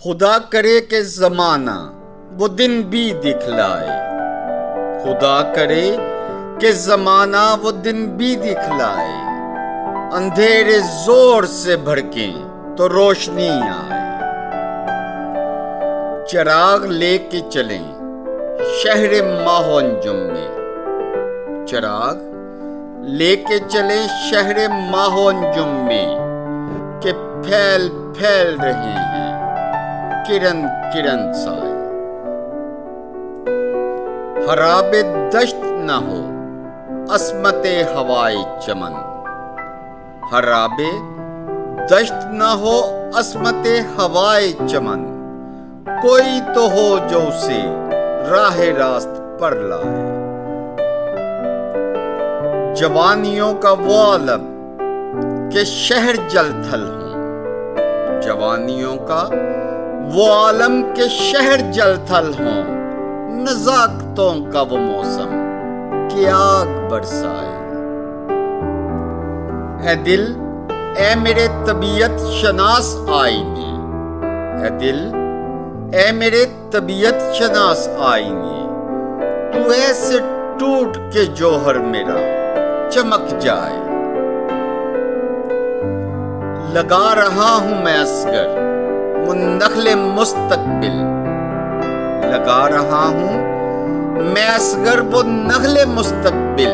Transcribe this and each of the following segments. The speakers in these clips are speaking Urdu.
خدا کرے کہ زمانہ وہ دن بھی دکھلائے، خدا کرے کہ زمانہ وہ دن بھی دکھلائے، اندھیرے زور سے بھڑکیں تو روشنی آئے۔ چراغ لے کے چلیں شہر ماہ و انجم میں، چراغ لے کے چلیں شہر ماہ و انجم میں، کہ پھیل پھیل رہے ہیں کرن کرن سائے۔ خراب دشت نہ ہو عصمت ہوائے چمن، خراب دشت نہ ہو عصمت ہوائے چمن، کوئی تو ہو جو اسے راہ راست پر لائے۔ جوانیوں کا وہ عالم کہ شہر جل تھل ہوں، جوانیوں کا وہ عالم کہ شہر جل تھل ہوں، نزاکتوں کا وہ موسم کہ آگ برسائے۔ اے دل اے میرے طبیعت شناس آئینے، اے دل اے میرے طبیعت شناس آئینے، تو ایسے ٹوٹ کے جوہر میرا چمک جائے۔ لگا رہا ہوں میں اصغر وہ نخل مستقبل، لگا رہا ہوں میں اصغر وہ نخل مستقبل،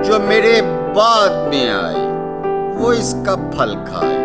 جو میرے بعد میں آئے وہ اس کا پھل کھائے۔